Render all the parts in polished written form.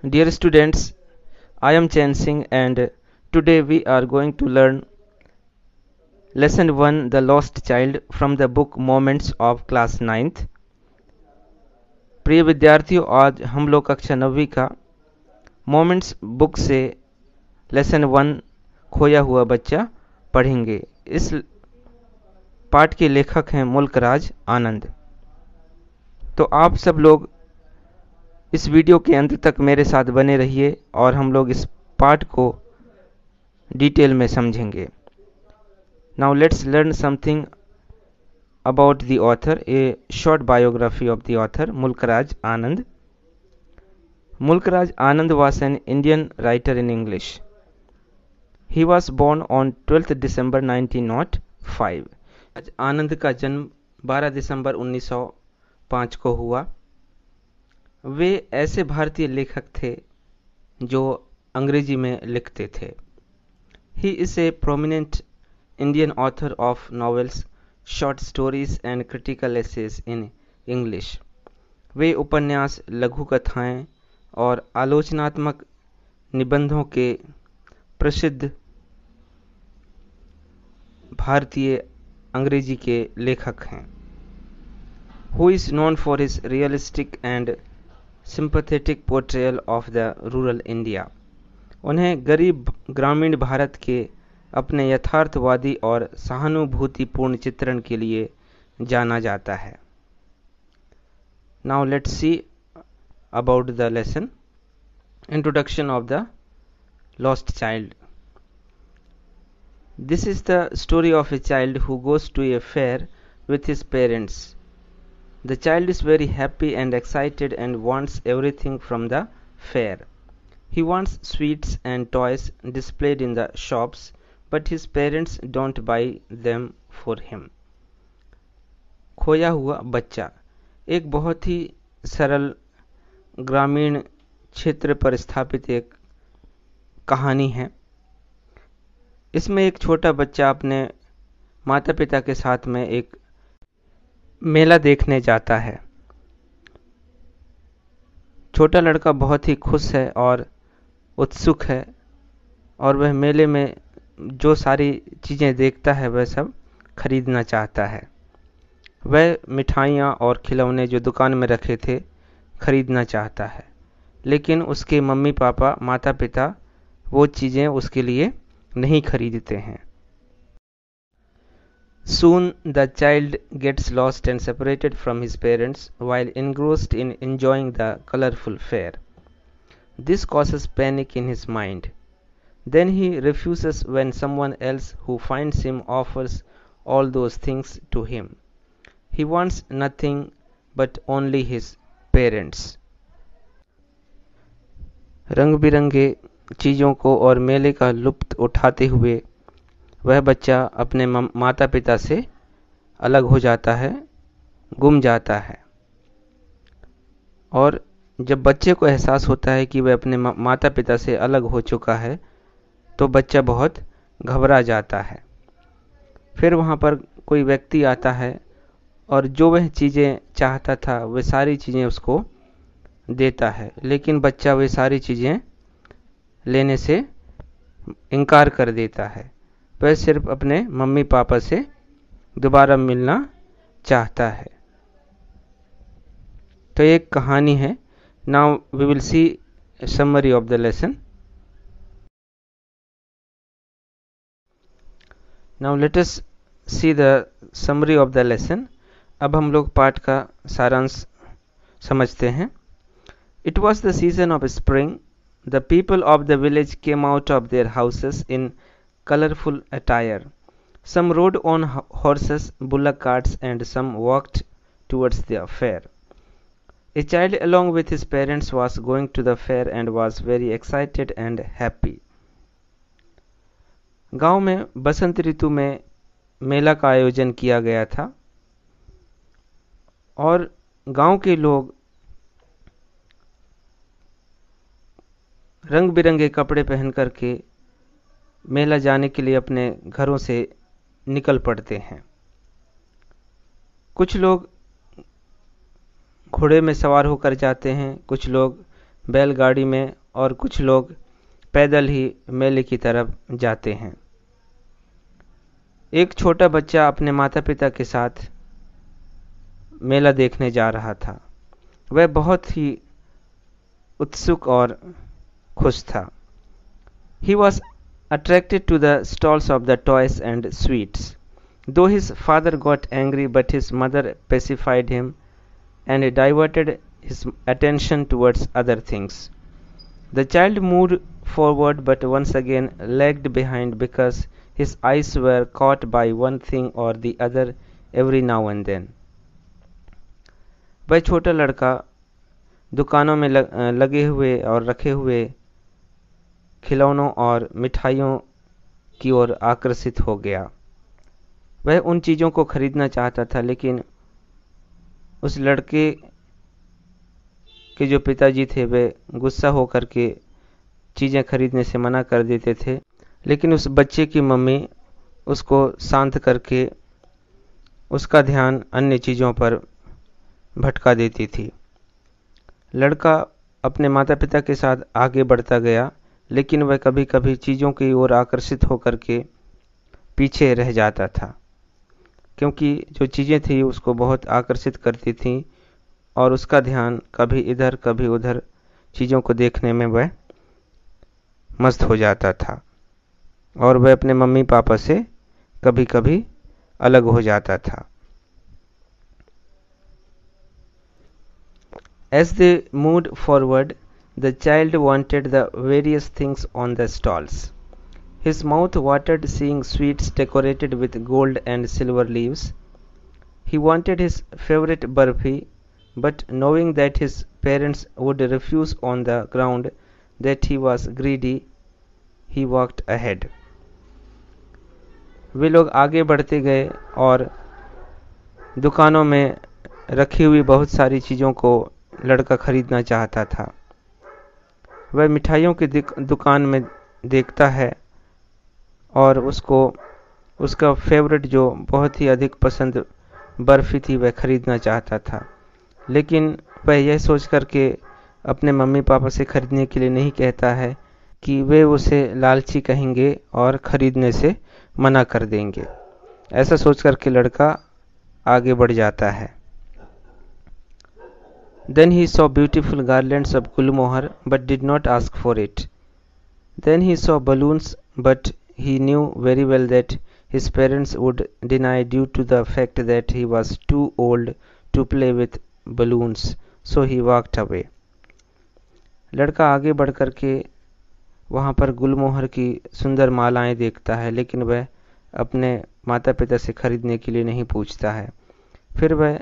Dear students, I am Chen Singh and today we are going to learn Lesson 1 The Lost Child from the book Moments of Class 9th. प्रिय विद्यार्थियों, आज हम लोग कक्षा 9वीं का moments book से lesson 1 खोया हुआ बच्चा पढ़ेंगे। इस पाठ के लेखक हैं मुल्कराज आनंद। तो आप सब लोग इस वीडियो के अंत तक मेरे साथ बने रहिए और हम लोग इस पाठ को डिटेल में समझेंगे। Now let's learn something about the author, A short biography of the author Mulk Raj Anand. Mulk Raj Anand was an Indian writer in English. He was born on 12th December 1905. आनंद का जन्म 12 दिसंबर 1905 को हुआ। वे ऐसे भारतीय लेखक थे जो अंग्रेजी में लिखते थे। He is a prominent Indian author of novels, short stories and critical essays in English. वे उपन्यास, लघु कथाएं और आलोचनात्मक निबंधों के प्रसिद्ध भारतीय अंग्रेजी के लेखक हैं। Who is known for his realistic and sympathetic portrayal of the rural India. उन्हें गरीब ग्रामीण भारत के अपने यथार्थवादी और सहानुभूतिपूर्ण चित्रण के लिए जाना जाता है। Now let's see about the lesson. Introduction of the Lost Child. This is the story of a child who goes to a fair with his parents. The child is very happy and excited and wants everything from the fair. He wants sweets and toys displayed in the shops, but his parents don't buy them for him. खोया हुआ बच्चा एक बहुत ही सरल ग्रामीण क्षेत्र पर स्थापित एक कहानी है। इसमें एक छोटा बच्चा अपने माता पिता के साथ में एक मेला देखने जाता है। छोटा लड़का बहुत ही खुश है और उत्सुक है और वह मेले में जो सारी चीज़ें देखता है वह सब खरीदना चाहता है। वह मिठाइयाँ और खिलौने जो दुकान में रखे थे खरीदना चाहता है, लेकिन उसके मम्मी पापा माता पिता वो चीज़ें उसके लिए नहीं खरीदते हैं। Soon the child gets lost and separated from his parents while engrossed in enjoying the colorful fair. This causes panic in his mind. Then he refuses when someone else who finds him offers all those things to him. He wants nothing but only his parents. रंग बिरंगे चीज़ों को और मेले का लुत्फ़ उठाते हुए वह बच्चा अपने माता पिता से अलग हो जाता है, गुम जाता है। और जब बच्चे को एहसास होता है कि वह अपने माता पिता से अलग हो चुका है तो बच्चा बहुत घबरा जाता है। फिर वहाँ पर कोई व्यक्ति आता है और जो वह चीज़ें चाहता था वे सारी चीज़ें उसको देता है, लेकिन बच्चा वे सारी चीज़ें लेने से इनकार कर देता है। वह सिर्फ अपने मम्मी पापा से दोबारा मिलना चाहता है। तो एक कहानी है। Now we will see summary of the lesson. Now let us see the summary of the lesson. अब हम लोग पाठ का सारांश समझते हैं। It was the season of spring. The people of the village came out of their houses in colorful attire. Some rode on horses, bullock carts, and some walked towards the fair. A child along with his parents was going to the fair and was very excited and happy. गांव में बसंत ऋतु में मेला का आयोजन किया गया था और गांव के लोग रंग बिरंगे कपड़े पहन करके मेला जाने के लिए अपने घरों से निकल पड़ते हैं। कुछ लोग घोड़े में सवार होकर जाते हैं, कुछ लोग बैलगाड़ी में और कुछ लोग पैदल ही मेले की तरफ जाते हैं। एक छोटा बच्चा अपने माता पिता के साथ मेला देखने जा रहा था। वह बहुत ही उत्सुक और खुश था। He was attracted to the stalls of the toys and sweets. Though his father got angry, but his mother pacified him and diverted his attention towards other things. The child moved forward but once again lagged behind because his eyes were caught by one thing or the other every now and then. वह छोटा लड़का दुकानों में लगे हुए और रखे हुए खिलौनों और मिठाइयों की ओर आकर्षित हो गया। वह उन चीज़ों को खरीदना चाहता था, लेकिन उस लड़के के जो पिताजी थे वे गुस्सा होकर के चीज़ें खरीदने से मना कर देते थे। लेकिन उस बच्चे की मम्मी उसको शांत करके उसका ध्यान अन्य चीज़ों पर भटका देती थी। लड़का अपने माता पिता के साथ आगे बढ़ता गया, लेकिन वह कभी कभी चीज़ों की ओर आकर्षित होकर के पीछे रह जाता था, क्योंकि जो चीज़ें थी उसको बहुत आकर्षित करती थीं और उसका ध्यान कभी इधर कभी उधर चीज़ों को देखने में वह मस्त हो जाता था और वह अपने मम्मी पापा से कभी कभी अलग हो जाता था। As they moved forward, the child wanted the various things on the stalls. His mouth watered seeing sweets decorated with gold and silver leaves. He wanted his favorite barfi, but knowing that his parents would refuse on the ground that he was greedy, he walked ahead. वे लोग आगे बढ़ते गए और दुकानों में रखी हुई बहुत सारी चीज़ों को लड़का खरीदना चाहता था। वह मिठाइयों की दुकान में देखता है और उसको उसका फेवरेट जो बहुत ही अधिक पसंद बर्फ़ी थी वह खरीदना चाहता था, लेकिन वह यह सोच कर के अपने मम्मी पापा से खरीदने के लिए नहीं कहता है कि वे उसे लालची कहेंगे और खरीदने से मना कर देंगे। ऐसा सोच कर के लड़का आगे बढ़ जाता है। Then he saw beautiful garlands of gulmohar but did not ask for it. Then he saw balloons, but he knew very well that his parents would deny due to the fact that he was too old to play with balloons, so he walked away. लड़का आगे बढ़ कर के वहाँ पर गुलमोहर की सुंदर मालाएं देखता है, लेकिन वह अपने माता पिता से खरीदने के लिए नहीं पूछता है। फिर वह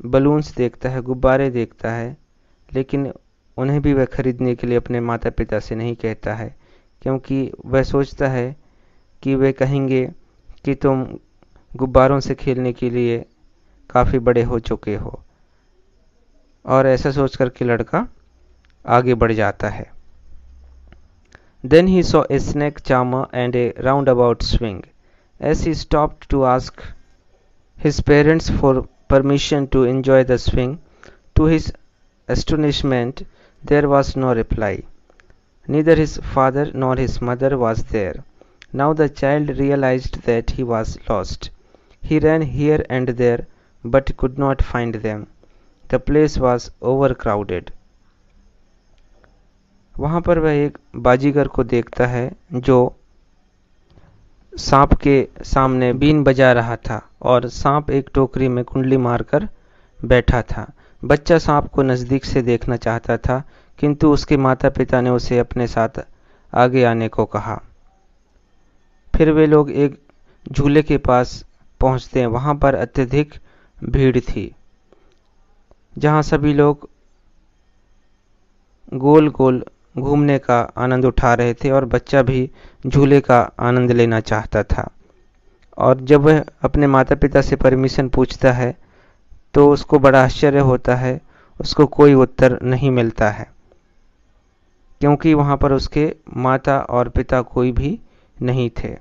बलून्स देखता है, गुब्बारे देखता है, लेकिन उन्हें भी वह खरीदने के लिए अपने माता पिता से नहीं कहता है, क्योंकि वह सोचता है कि वे कहेंगे कि तुम गुब्बारों से खेलने के लिए काफ़ी बड़े हो चुके हो, और ऐसा सोच कर के लड़का आगे बढ़ जाता है। Then he saw a snake charmer and a roundabout swing. As he stopped to ask his parents for permission to enjoy the swing, to his astonishment, there was no reply. Neither his father nor his mother was there. Now the child realized that he was lost. He ran here and there, but could not find them. The place was overcrowded. वहाँ पर वह एक बाजीगर को देखता है जो सांप के सामने बीन बजा रहा था और सांप एक टोकरी में कुंडली मारकर बैठा था। बच्चा सांप को नज़दीक से देखना चाहता था, किंतु उसके माता पिता ने उसे अपने साथ आगे आने को कहा। फिर वे लोग एक झूले के पास पहुंचते हैं। वहाँ पर अत्यधिक भीड़ थी, जहाँ सभी लोग गोल गोल घूमने का आनंद उठा रहे थे और बच्चा भी झूले का आनंद लेना चाहता था। और जब वह अपने माता पिता से परमिशन पूछता है तो उसको बड़ा आश्चर्य होता है, उसको कोई उत्तर नहीं मिलता है, क्योंकि वहाँ पर उसके माता और पिता कोई भी नहीं थे।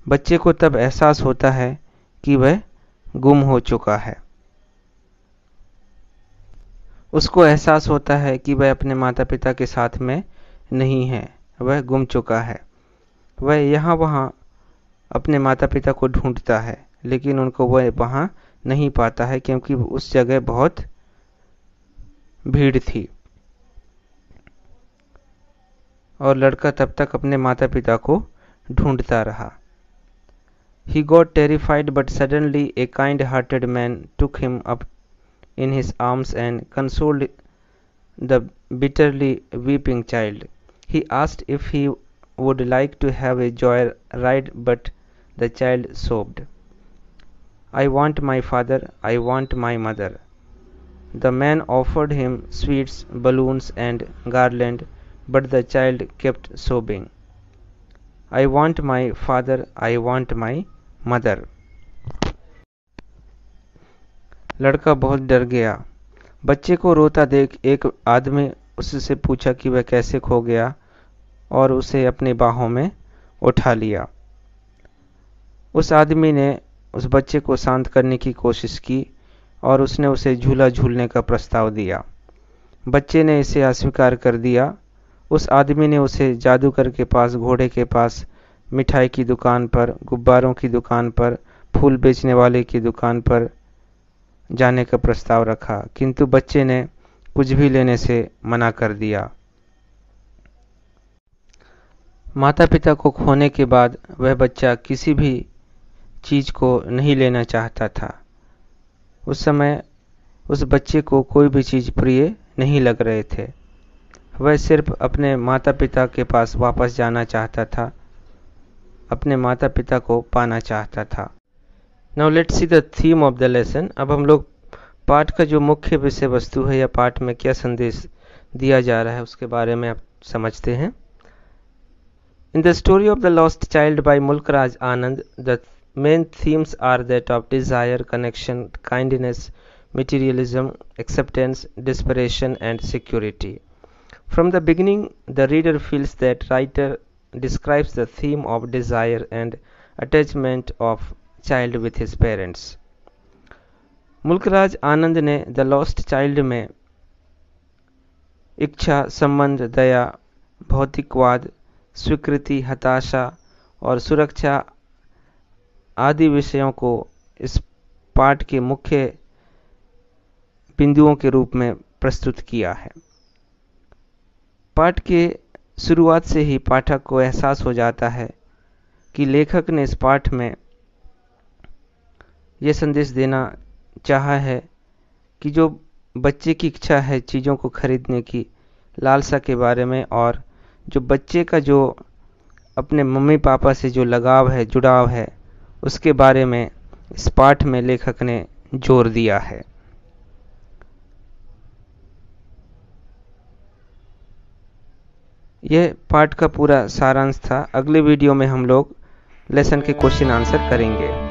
बच्चे को तब एहसास होता है कि वह गुम हो चुका है। उसको एहसास होता है कि वह अपने माता पिता के साथ में नहीं है, वह गुम चुका है। वह यहाँ वहाँ अपने माता पिता को ढूंढता है, लेकिन उनको वह वहाँ नहीं पाता है क्योंकि उस जगह बहुत भीड़ थी। और लड़का तब तक अपने माता पिता को ढूंढता रहा। He got terrified, but suddenly a kind-hearted man took him up in his arms and consoled the bitterly weeping child. He asked if he would like to have a joy ride, but the child sobbed, I want my father, I want my mother. The man offered him sweets, balloons, and garland, but the child kept sobbing, I want my father, I want my mother. लड़का बहुत डर गया। बच्चे को रोता देख एक आदमी उससे पूछा कि वह कैसे खो गया, और उसे अपनी बाहों में उठा लिया। उस आदमी ने उस बच्चे को शांत करने की कोशिश की और उसने उसे झूला झूलने का प्रस्ताव दिया। बच्चे ने इसे अस्वीकार कर दिया। उस आदमी ने उसे जादूगर के पास, घोड़े के पास, मिठाई की दुकान पर, गुब्बारों की दुकान पर, फूल बेचने वाले की दुकान पर जाने का प्रस्ताव रखा, किंतु बच्चे ने कुछ भी लेने से मना कर दिया। माता पिता को खोने के बाद वह बच्चा किसी भी चीज को नहीं लेना चाहता था। उस समय उस बच्चे को कोई भी चीज प्रिय नहीं लग रहे थे। वह सिर्फ अपने माता पिता के पास वापस जाना चाहता था, अपने माता पिता को पाना चाहता था। Now let's see the theme of the lesson. अब हम लोग पाठ का जो मुख्य विषय वस्तु है या पाठ में क्या संदेश दिया जा रहा है उसके बारे में आप समझते हैं। In the story of the lost child by Mulk Raj Anand, the main themes are that of desire, connection, kindness, materialism, acceptance, desperation, and security. From the beginning, the reader feels that writer describes the theme of desire and attachment of child with his parents. Mulkraj Anand ने the lost child में इच्छा, संबंध, दया, भौतिकवाद, स्वीकृति, हताशा और सुरक्षा आदि विषयों को इस पाठ के मुख्य बिंदुओं के रूप में प्रस्तुत किया है। पाठ के शुरुआत से ही पाठक को एहसास हो जाता है कि लेखक ने इस पाठ में यह संदेश देना चाहा है कि जो बच्चे की इच्छा है चीज़ों को खरीदने की, लालसा के बारे में, और जो बच्चे का जो अपने मम्मी पापा से जो लगाव है, जुड़ाव है, उसके बारे में इस पाठ में लेखक ने जोर दिया है। यह पाठ का पूरा सारांश था। अगले वीडियो में हम लोग लेसन के क्वेश्चन आंसर करेंगे।